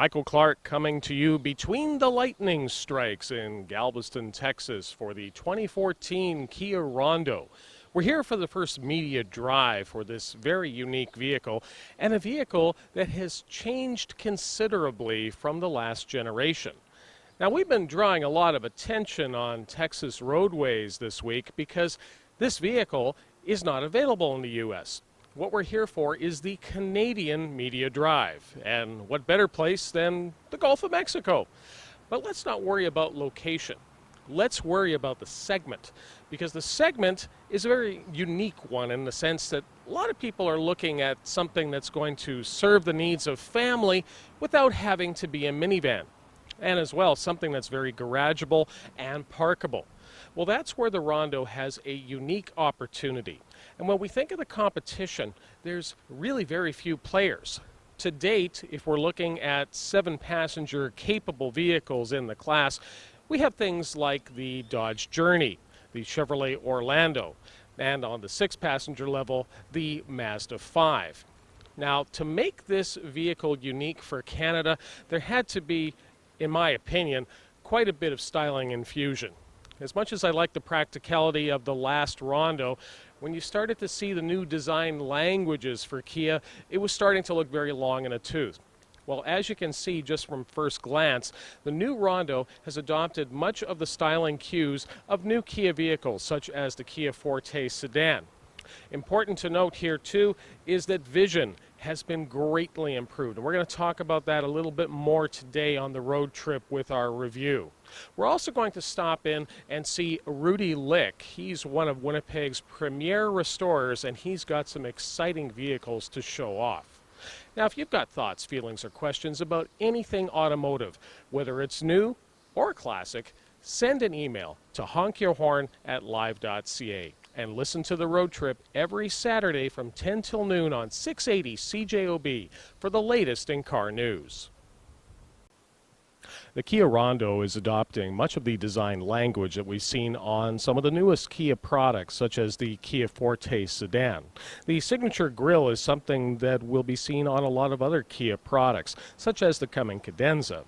Michael Clark coming to you between the lightning strikes in Galveston, Texas for the 2014 Kia Rondo. We're here for the first media drive for this very unique vehicle, and a vehicle that has changed considerably from the last generation. Now, we've been drawing a lot of attention on Texas roadways this week because this vehicle is not available in the U.S. What we're here for is the Canadian Media Drive, and what better place than the Gulf of Mexico? But let's not worry about location. Let's worry about the segment, because the segment is a very unique one in the sense that a lot of people are looking at something that's going to serve the needs of family without having to be a minivan, and as well something that's very garageable and parkable. Well, that's where the Rondo has a unique opportunity. And when we think of the competition, there's really very few players. To date, if we're looking at 7-passenger capable vehicles in the class, we have things like the Dodge Journey, the Chevrolet Orlando, and on the 6-passenger level, the Mazda 5. Now, to make this vehicle unique for Canada, there had to be, in my opinion, quite a bit of styling infusion. As much as I like the practicality of the last Rondo, when you started to see the new design languages for Kia, it was starting to look very long in a tooth. Well, as you can see just from first glance, the new Rondo has adopted much of the styling cues of new Kia vehicles, such as the Kia Forte sedan. Important to note here, too, is that vision has been greatly improved. And we're going to talk about that a little bit more today on the road trip with our review. We're also going to stop in and see Rudy Lick. He's one of Winnipeg's premier restorers, and he's got some exciting vehicles to show off. Now, if you've got thoughts, feelings, or questions about anything automotive, whether it's new or classic, send an email to honkyourhorn@live.ca. And listen to the road trip every Saturday from 10 till noon on 680 CJOB for the latest in car news. The Kia Rondo is adopting much of the design language that we've seen on some of the newest Kia products, such as the Kia Forte sedan. The signature grille is something that will be seen on a lot of other Kia products, such as the coming Cadenza.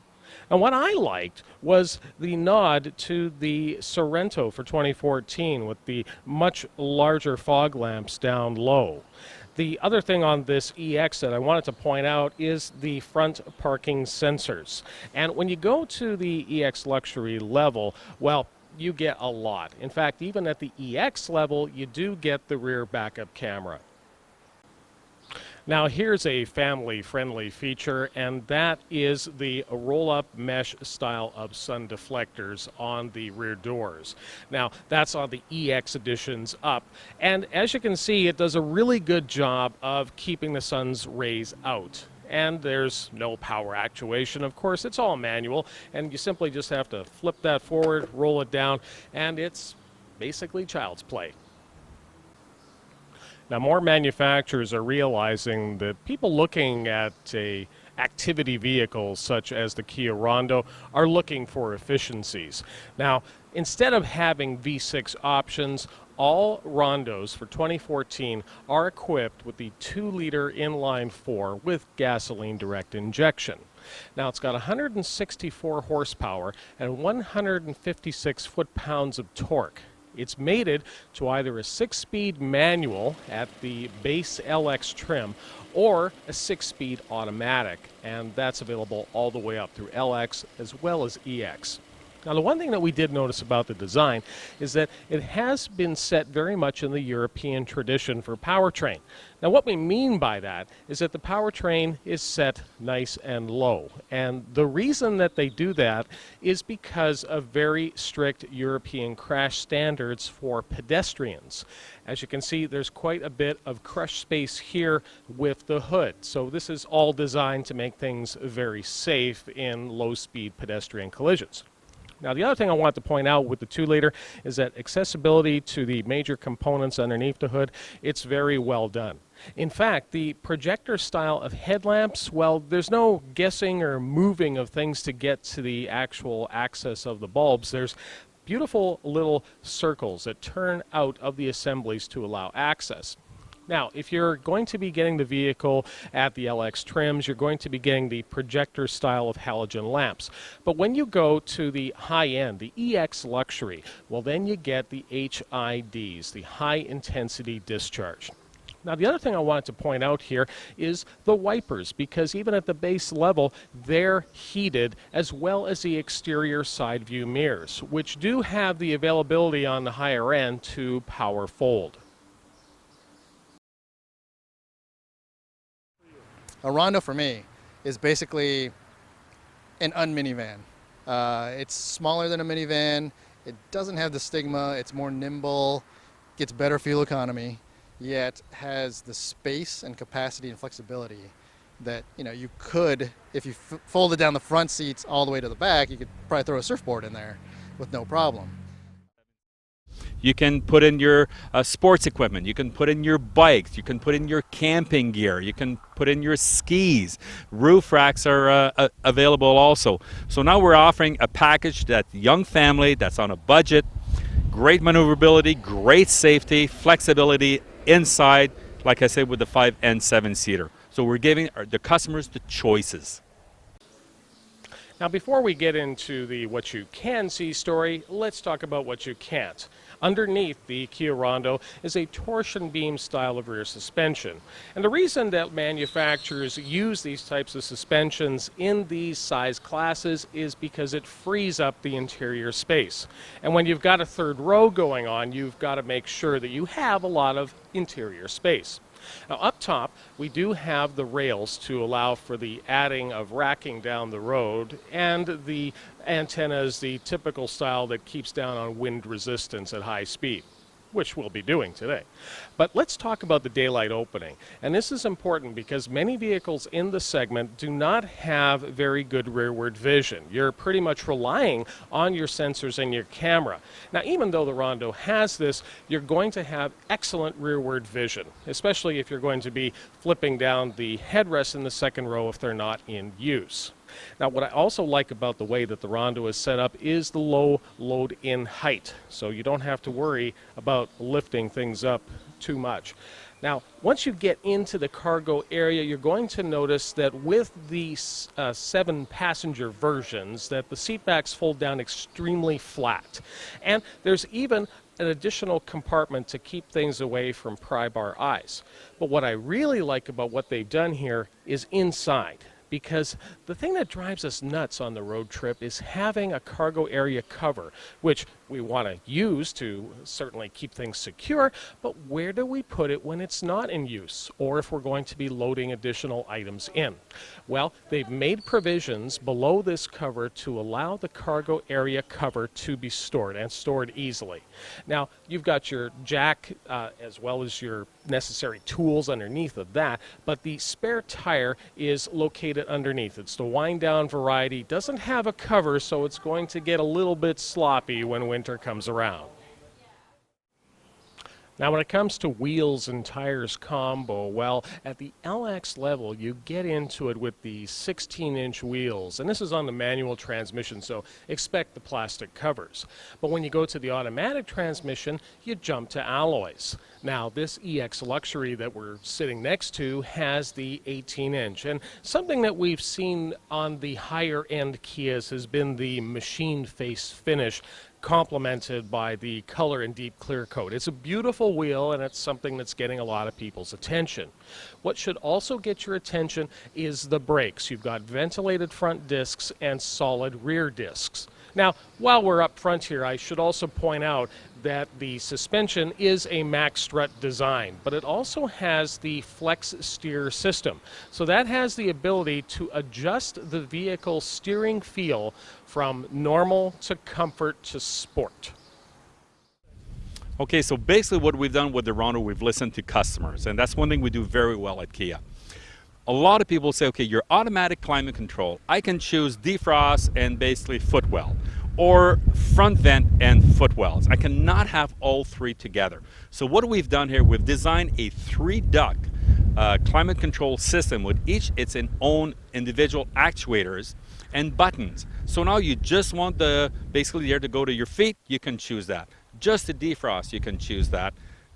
And what I liked was the nod to the Sorento for 2014 with the much larger fog lamps down low. The other thing on this EX that I wanted to point out is the front parking sensors. And when you go to the EX luxury level, well, you get a lot. In fact, even at the EX level, you do get the rear backup camera. Now, here's a family-friendly feature, and that is the roll-up mesh style of sun deflectors on the rear doors. Now, that's on the EX editions up, and as you can see, it does a really good job of keeping the sun's rays out. And there's no power actuation. Of course, it's all manual, and you simply just have to flip that forward, roll it down, and it's basically child's play. Now, more manufacturers are realizing that people looking at a activity vehicle such as the Kia Rondo are looking for efficiencies. Now, instead of having V6 options, all Rondos for 2014 are equipped with the 2-liter inline-4 with gasoline direct injection. Now, it's got 164 horsepower and 156 foot-pounds of torque. It's mated to either a 6-speed manual at the base LX trim or a 6-speed automatic, and that's available all the way up through LX as well as EX. Now, the one thing that we did notice about the design is that it has been set very much in the European tradition for powertrain. Now, what we mean by that is that the powertrain is set nice and low. And the reason that they do that is because of very strict European crash standards for pedestrians. As you can see, there's quite a bit of crush space here with the hood. So this is all designed to make things very safe in low-speed pedestrian collisions. Now, the other thing I want to point out with the 2-liter is that accessibility to the major components underneath the hood, it's very well done. In fact, the projector style of headlamps, well, there's no guessing or moving of things to get to the actual access of the bulbs. There's beautiful little circles that turn out of the assemblies to allow access. Now, if you're going to be getting the vehicle at the LX trims, you're going to be getting the projector style of halogen lamps. But when you go to the high end, the EX Luxury, well, then you get the HIDs, the high intensity discharge. Now, the other thing I wanted to point out here is the wipers, because even at the base level, they're heated, as well as the exterior side view mirrors, which do have the availability on the higher end to power fold. A Rondo for me is basically an un-minivan. It's smaller than a minivan. It doesn't have the stigma. It's more nimble, gets better fuel economy, yet has the space and capacity and flexibility that, you could, if you folded down the front seats all the way to the back, you could probably throw a surfboard in there with no problem. You can put in your sports equipment, you can put in your bikes, you can put in your camping gear, you can put in your skis. Roof racks are available also. So now we're offering a package that young family that's on a budget, great maneuverability, great safety, flexibility inside, like I said, with the 5 and 7-seater. So we're giving the customers the choices. Now, before we get into the what you can see story, let's talk about what you can't. Underneath the Kia Rondo is a torsion beam style of rear suspension. And the reason that manufacturers use these types of suspensions in these size classes is because it frees up the interior space. And when you've got a third row going on, you've got to make sure that you have a lot of interior space. Now, up top, we do have the rails to allow for the adding of racking down the road, and the antennas, the typical style that keeps down on wind resistance at high speed, which we'll be doing today. But let's talk about the daylight opening. And this is important because many vehicles in the segment do not have very good rearward vision. You're pretty much relying on your sensors and your camera. Now, even though the Rondo has this, you're going to have excellent rearward vision, especially if you're going to be flipping down the headrests in the second row if they're not in use. Now, what I also like about the way that the Rondo is set up is the low load-in height, so you don't have to worry about lifting things up too much. Now, once you get into the cargo area, you're going to notice that with the 7-passenger versions, that the seatbacks fold down extremely flat. And there's even an additional compartment to keep things away from pry bar eyes. But what I really like about what they've done here is inside. Because the thing that drives us nuts on the road trip is having a cargo area cover, which we want to use to certainly keep things secure, but where do we put it when it's not in use, or if we're going to be loading additional items in? Well, they've made provisions below this cover to allow the cargo area cover to be stored, and stored easily. Now, you've got your jack as well as your necessary tools underneath of that, but the spare tire is located underneath. It's the wind down variety, doesn't have a cover, so it's going to get a little bit sloppy when winter comes around. Now, when it comes to wheels and tires combo, well, at the LX level, you get into it with the 16-inch wheels, and this is on the manual transmission, so expect the plastic covers. But when you go to the automatic transmission, you jump to alloys. Now, this EX Luxury that we're sitting next to has the 18-inch, and something that we've seen on the higher-end Kias has been the machine face finish, complemented by the color and deep clear coat. It's a beautiful wheel, and it's something that's getting a lot of people's attention. What should also get your attention is the brakes. You've got ventilated front discs and solid rear discs. Now, while we're up front here, I should also point out that the suspension is a max strut design, but it also has the flex steer system. So that has the ability to adjust the vehicle steering feel from normal to comfort to sport. Okay, so basically what we've done with the Rondo, we've listened to customers, and that's one thing we do very well at Kia. A lot of people say, okay, your automatic climate control, I can choose defrost and basically footwell, or front vent and footwells. I cannot have all three together. So what we've done here, we've designed a 3-duct climate control system with each its own individual actuators and buttons. So now you just want basically the air to go to your feet, you can choose that. Just the defrost, you can choose that.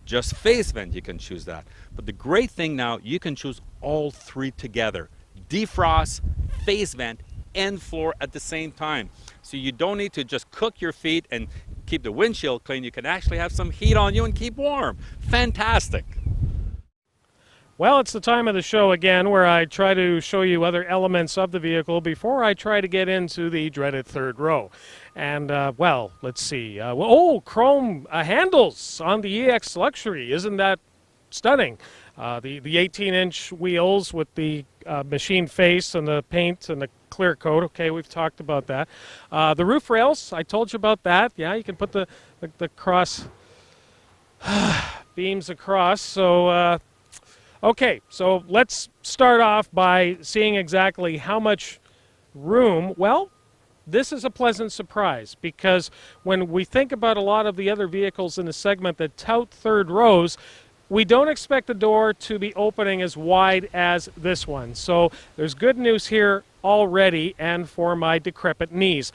just face vent, you can choose that. But the great thing now, you can choose all three together. Defrost, face vent, and floor at the same time. So you don't need to just cook your feet and keep the windshield clean. You can actually have some heat on you and keep warm. Fantastic. Well, it's the time of the show again where I try to show you other elements of the vehicle before I try to get into the dreaded third row. And, well, let's see. Chrome handles on the EX Luxury. Isn't that stunning? The 18-inch wheels with the machine face and the paint and the clear coat. Okay, we've talked about that. The roof rails, I told you about that. Yeah, you can put the cross beams across. So, okay, so let's start off by seeing exactly how much room. Well, this is a pleasant surprise because when we think about a lot of the other vehicles in the segment that tout third rows, we don't expect the door to be opening as wide as this one. So there's good news here already, and for my decrepit knees.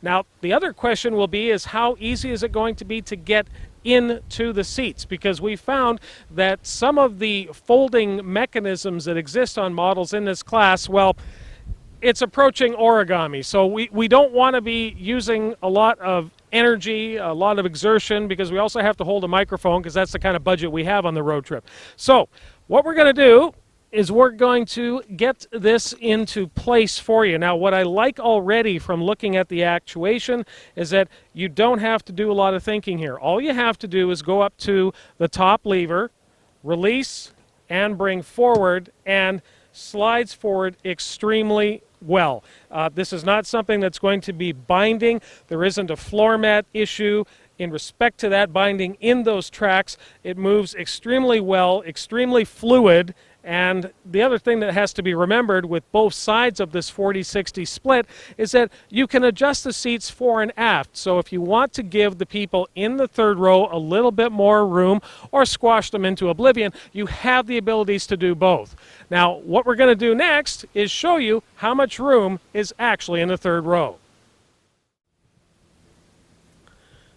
Now, the other question will be is how easy is it going to be to get into the seats? Because we found that some of the folding mechanisms that exist on models in this class, well, it's approaching origami. So we don't want to be using a lot of energy, a lot of exertion, because we also have to hold a microphone because that's the kind of budget we have on the road trip. So what we're going to do is we're going to get this into place for you. Now, what I like already from looking at the actuation is that you don't have to do a lot of thinking here. All you have to do is go up to the top lever, release, and bring forward, and slides forward extremely well. This is not something that's going to be binding. There isn't a floor mat issue in respect to that binding in those tracks. It moves extremely well, extremely fluid. And the other thing that has to be remembered with both sides of this 40-60 split is that you can adjust the seats fore and aft. So if you want to give the people in the third row a little bit more room or squash them into oblivion, you have the abilities to do both. Now, what we're going to do next is show you how much room is actually in the third row.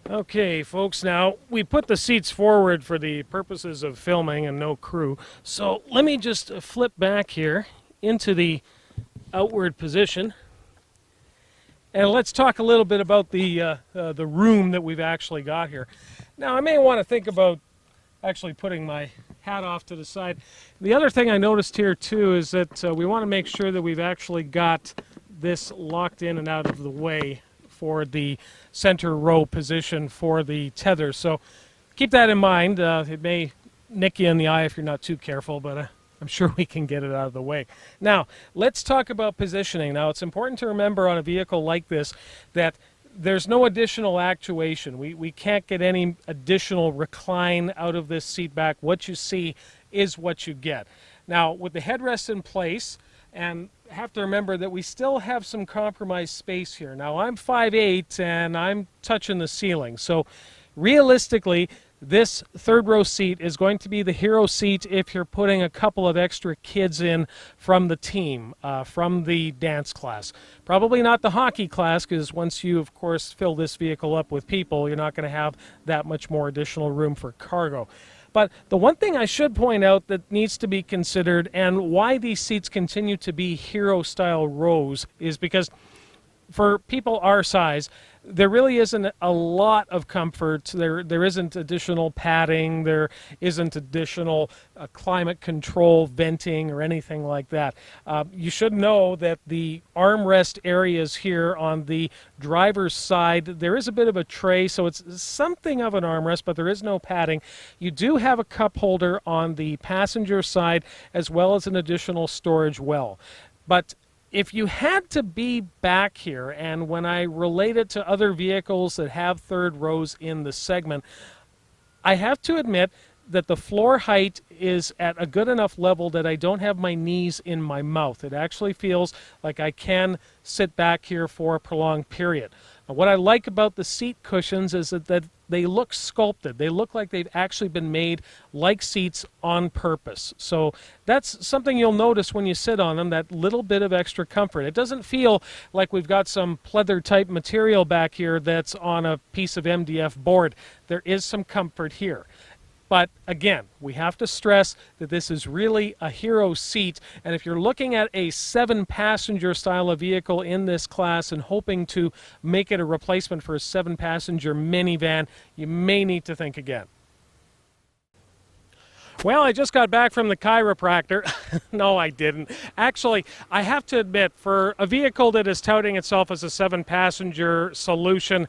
Okay, folks, now we put the seats forward for the purposes of filming and no crew. So let me just flip back here into the outward position. And let's talk a little bit about the room that we've actually got here. Now, I may want to think about actually putting my hat off to the side. The other thing I noticed here, too, is that we want to make sure that we've actually got this locked in and out of the way for the center row position for the tether. So keep that in mind. It may nick you in the eye if you're not too careful, but I'm sure we can get it out of the way. Now, let's talk about positioning. Now, it's important to remember on a vehicle like this that there's no additional actuation. We can't get any additional recline out of this seat back. What you see is what you get. Now, with the headrest in place, and have to remember that we still have some compromised space here. Now, I'm 5'8", and I'm touching the ceiling. So realistically, this third row seat is going to be the hero seat if you're putting a couple of extra kids in from the team, from the dance class. Probably not the hockey class, because once you, of course, fill this vehicle up with people, you're not going to have that much more additional room for cargo. But the one thing I should point out that needs to be considered, and why these seats continue to be hero-style rows, is because for people our size, there really isn't a lot of comfort. There isn't additional padding. There isn't additional climate control, venting, or anything like that. You should know that the armrest areas here on the driver's side, there is a bit of a tray, so it's something of an armrest, but there is no padding. You do have a cup holder on the passenger side, as well as an additional storage well. But if you had to be back here, and when I relate it to other vehicles that have third rows in the segment, I have to admit that the floor height is at a good enough level that I don't have my knees in my mouth. It actually feels like I can sit back here for a prolonged period. Now, what I like about the seat cushions is that they look sculpted. They look like they've actually been made like seats on purpose. So that's something you'll notice when you sit on them, that little bit of extra comfort. It doesn't feel like we've got some pleather type material back here that's on a piece of MDF board. There is some comfort here. But again, we have to stress that this is really a hero seat, and if you're looking at a 7-passenger style of vehicle in this class and hoping to make it a replacement for a 7-passenger minivan, you may need to think again. Well, I just got back from the chiropractor. No, I didn't. Actually, I have to admit, for a vehicle that is touting itself as a 7-passenger solution,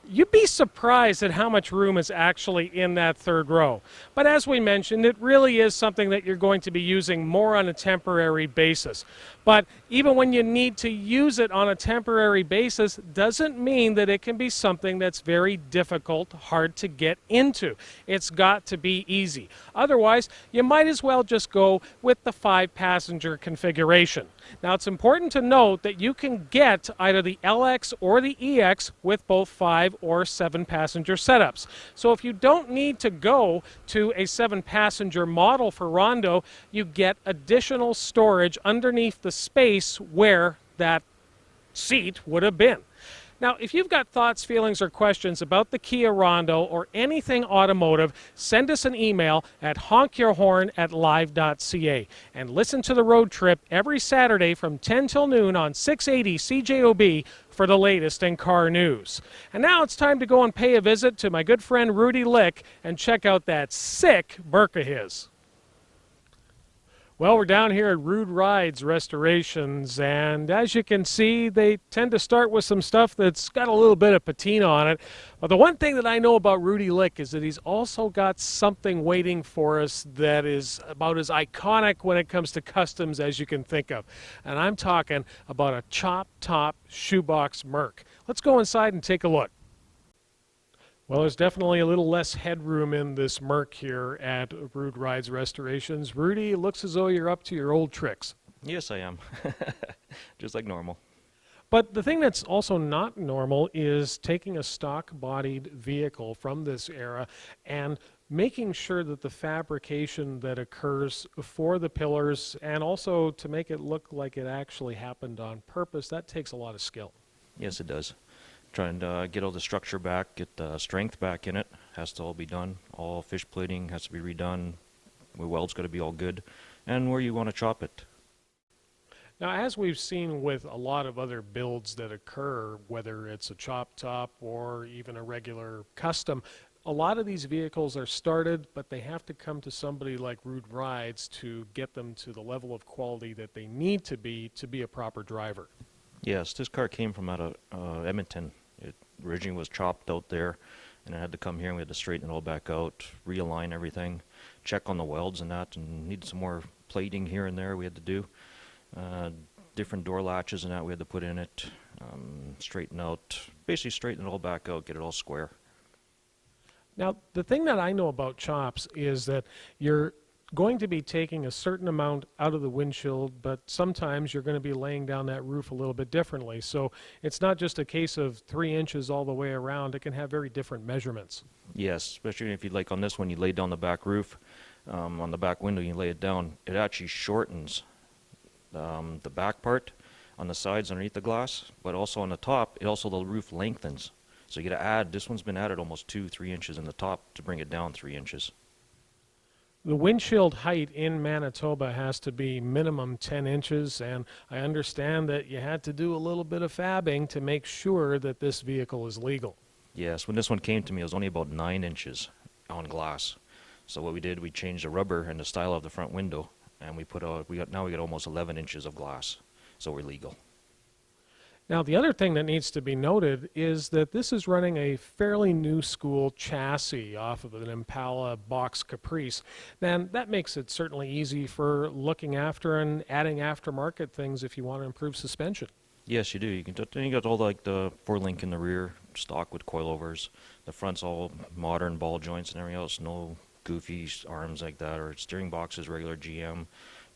you'd be surprised at how much room is actually in that third row. But as we mentioned, it really is something that you're going to be using more on a temporary basis. But even when you need to use it on a temporary basis, doesn't mean that it can be something that's very difficult, hard to get into. It's got to be easy. Otherwise, you might as well just go with the 5-passenger configuration. Now, it's important to note that you can get either the LX or the EX with both 5 or 7-passenger setups. So if you don't need to go to a 7-passenger model for Rondo, you get additional storage underneath the space where that seat would have been. Now, if you've got thoughts, feelings, or questions about the Kia Rondo or anything automotive, send us an email at honkyourhorn@live.ca and listen to The Road Trip every Saturday from 10 till noon on 680 CJOB for the latest in car news. And now it's time to go and pay a visit to my good friend Rudy Lick and check out that sick Merc of his. Well, we're down here at Rude Rides Restorations, and as you can see, they tend to start with some stuff that's got a little bit of patina on it. But the one thing that I know about Rudy Lick is that he's also got something waiting for us that is about as iconic when it comes to customs as you can think of. And I'm talking about a chop-top shoebox Merc. Let's go inside and take a look. Well, there's definitely a little less headroom in this Merc here at Rude Rides Restorations. Rudy, it looks as though you're up to your old tricks. Yes, I am. Just like normal. But the thing that's also not normal is taking a stock-bodied vehicle from this era and making sure that the fabrication that occurs for the pillars and also to make it look like it actually happened on purpose, that takes a lot of skill. Yes, it does. Trying to get all the structure back, get the strength back in it, has to all be done. All fish plating has to be redone. The weld's got to be all good. And where you want to chop it. Now, as we've seen with a lot of other builds that occur, whether it's a chop top or even a regular custom, a lot of these vehicles are started, but they have to come to somebody like Rude Rides to get them to the level of quality that they need to be a proper driver. Yes, this car came from out of Edmonton. It originally was chopped out there, and it had to come here, and we had to straighten it all back out, realign everything, check on the welds and that, and need some more plating here and there we had to do. Different door latches and that we had to put in it, straighten out, basically straighten it all back out, get it all square. Now, the thing that I know about chops is that you're going to be taking a certain amount out of the windshield, but sometimes you're going to be laying down that roof a little bit differently. So it's not just a case of 3 inches all the way around. It can have very different measurements. Yes, especially if you like on this one, you lay down the back roof, on the back window, you lay it down. It actually shortens the back part on the sides underneath the glass, but also on the top, the roof lengthens. So you got to add, this one's been added almost 2-3 inches in the top to bring it down 3 inches. The windshield height in Manitoba has to be minimum 10 inches, and I understand that you had to do a little bit of fabbing to make sure that this vehicle is legal. Yes, when this one came to me, it was only about 9 inches on glass. So what we did, we changed the rubber and the style of the front window, and we got almost 11 inches of glass, so we're legal. Now, the other thing that needs to be noted is that this is running a fairly new school chassis off of an Impala box Caprice. And that makes it certainly easy for looking after and adding aftermarket things if you want to improve suspension. Yes, you do. You got all the 4-link in the rear, stock with coilovers. The front's all modern ball joints and everything else. No goofy arms like that, or steering boxes, regular GM.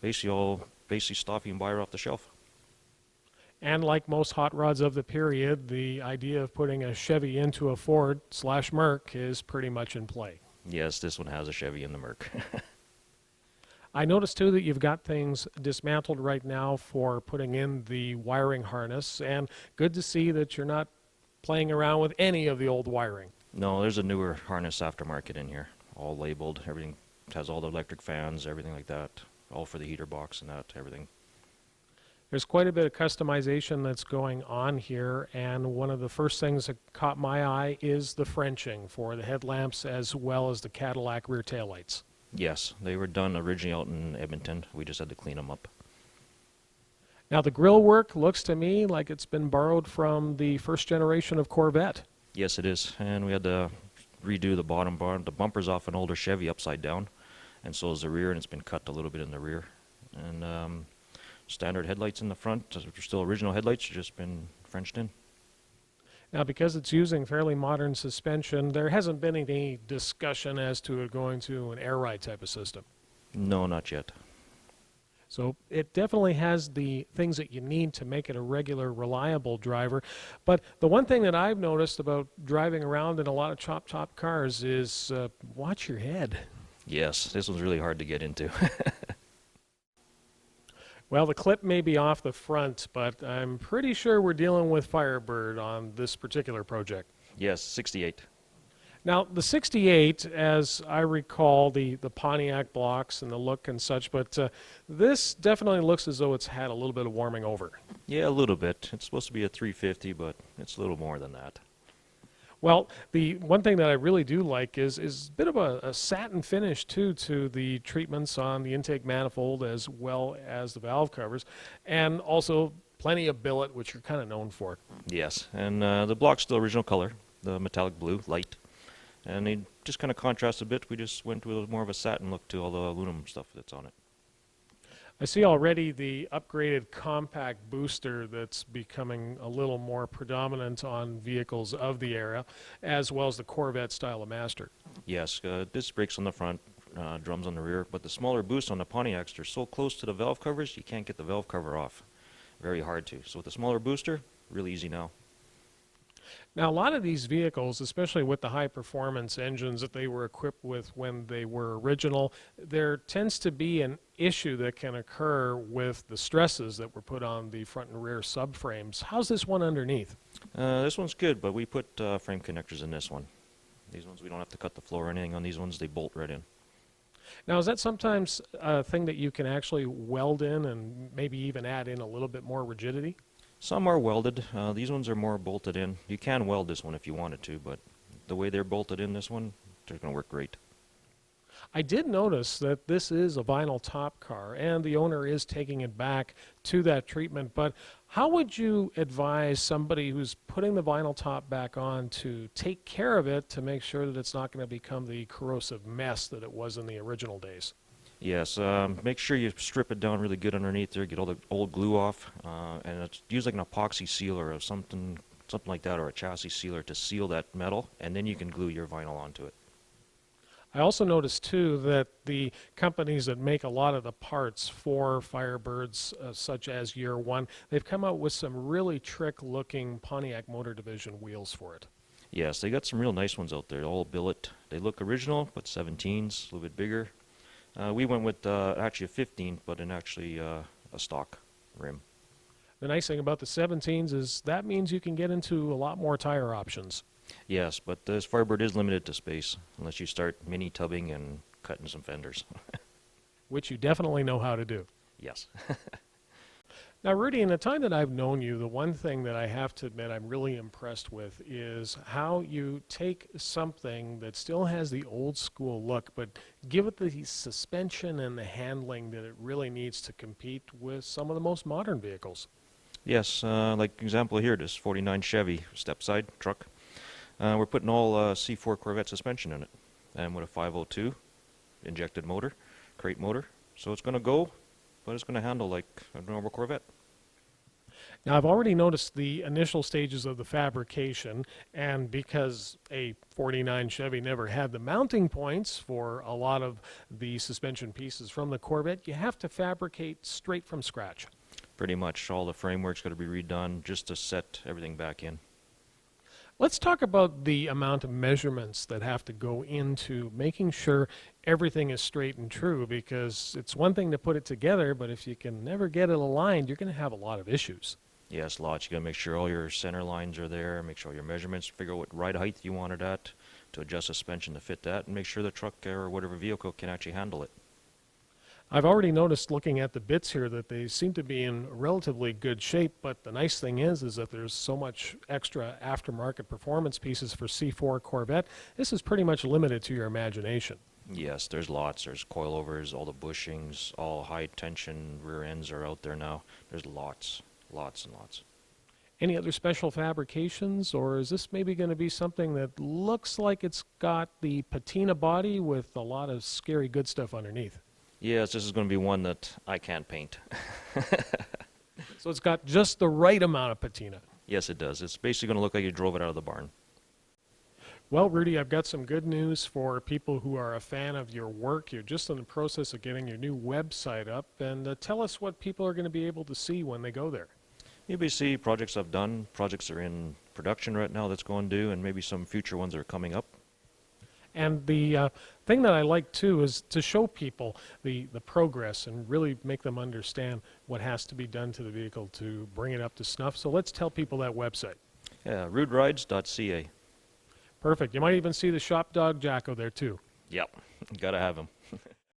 Basically stuff you can buy right off the shelf. And like most hot rods of the period, the idea of putting a Chevy into a Ford/Merc is pretty much in play. Yes, this one has a Chevy in the Merc. I noticed too that you've got things dismantled right now for putting in the wiring harness, and good to see that you're not playing around with any of the old wiring. No, there's a newer harness aftermarket in here. all labeled. Everything has all the electric fans, everything like that, all for the heater box and that, everything. There's quite a bit of customization that's going on here, and one of the first things that caught my eye is the Frenching for the headlamps as well as the Cadillac rear taillights. Yes, they were done originally out in Edmonton. We just had to clean them up. Now the grille work looks to me like it's been borrowed from the first generation of Corvette. Yes, it is. And we had to redo the bottom bar. The bumper's off an older Chevy upside down, and so is the rear, and it's been cut a little bit in the rear. And standard headlights in the front, they're still original headlights, just been Frenched in. Now, because it's using fairly modern suspension, there hasn't been any discussion as to it going to an air ride type of system. No, not yet. So it definitely has the things that you need to make it a regular, reliable driver. But the one thing that I've noticed about driving around in a lot of chop-top cars is watch your head. Yes, this one's really hard to get into. Well, the clip may be off the front, but I'm pretty sure we're dealing with Firebird on this particular project. Yes, 68. Now, the 68, as I recall, the Pontiac blocks and the look and such, but this definitely looks as though it's had a little bit of warming over. Yeah, a little bit. It's supposed to be a 350, but it's a little more than that. Well, the one thing that I really do like is a bit of a satin finish, too, to the treatments on the intake manifold as well as the valve covers, and also plenty of billet, which you're kind of known for. Yes, and the block's the original color, the metallic blue, light. And they just kind of contrast a bit. We just went with more of a satin look to all the aluminum stuff that's on it. I see already the upgraded compact booster that's becoming a little more predominant on vehicles of the era, as well as the Corvette style of Master. Yes, disc brakes on the front, drums on the rear, but the smaller boost on the Pontiacs, they're so close to the valve covers, you can't get the valve cover off. Very hard to. So with the smaller booster, really easy now. Now, a lot of these vehicles, especially with the high-performance engines that they were equipped with when they were original, there tends to be an issue that can occur with the stresses that were put on the front and rear subframes. How's this one underneath? This one's good, but we put frame connectors in this one. These ones, we don't have to cut the floor or anything on these ones. They bolt right in. Now, is that sometimes a thing that you can actually weld in and maybe even add in a little bit more rigidity? Some are welded. These ones are more bolted in. You can weld this one if you wanted to, but the way they're bolted in this one, they're going to work great. I did notice that this is a vinyl top car, and the owner is taking it back to that treatment, but how would you advise somebody who's putting the vinyl top back on to take care of it to make sure that it's not going to become the corrosive mess that it was in the original days? Yes, make sure you strip it down really good underneath there, get all the old glue off, and use like an epoxy sealer or something like that, or a chassis sealer to seal that metal, and then you can glue your vinyl onto it. I also noticed, too, that the companies that make a lot of the parts for Firebirds, such as Year One, they've come out with some really trick-looking Pontiac Motor Division wheels for it. Yes, they got some real nice ones out there, all billet. They look original, but 17s, a little bit bigger. We went with actually a 15, but actually a stock rim. The nice thing about the 17s is that means you can get into a lot more tire options. Yes, but this Firebird is limited to space, unless you start mini tubbing and cutting some fenders. Which you definitely know how to do. Yes. Now, Rudy, in the time that I've known you, the one thing that I have to admit I'm really impressed with is how you take something that still has the old school look, but give it the suspension and the handling that it really needs to compete with some of the most modern vehicles. Yes, like example here, this 49 Chevy step-side truck. We're putting all C4 Corvette suspension in it, and with a 502 injected motor, crate motor. So it's going to go, but it's going to handle like a normal Corvette. Now, I've already noticed the initial stages of the fabrication, and because a 49 Chevy never had the mounting points for a lot of the suspension pieces from the Corvette, you have to fabricate straight from scratch. Pretty much all the framework's got to be redone just to set everything back in. Let's talk about the amount of measurements that have to go into making sure everything is straight and true, because it's one thing to put it together, but if you can never get it aligned, you're going to have a lot of issues. Yes, lots. You got to make sure all your center lines are there, make sure all your measurements, figure out what ride height you want it at, to adjust suspension to fit that and make sure the truck or whatever vehicle can actually handle it. I've already noticed looking at the bits here that they seem to be in relatively good shape, but the nice thing is that there's so much extra aftermarket performance pieces for C4 Corvette. This is pretty much limited to your imagination. Yes, there's lots. There's coilovers, all the bushings, all high tension rear ends are out there now. There's lots and lots. Any other special fabrications, or is this maybe going to be something that looks like it's got the patina body with a lot of scary good stuff underneath? Yes, this is going to be one that I can't paint. So it's got just the right amount of patina. Yes, it does. It's basically going to look like you drove it out of the barn. Well, Rudy, I've got some good news for people who are a fan of your work. You're just in the process of getting your new website up, and tell us what people are going to be able to see when they go there. Maybe see projects I've done, projects that are in production right now that's going to do, and maybe some future ones that are coming up. And the thing that I like, too, is to show people the progress and really make them understand what has to be done to the vehicle to bring it up to snuff. So let's tell people that website. Yeah, ruderides.ca. Perfect. You might even see the shop dog Jacko there, too. Yep, gotta have him.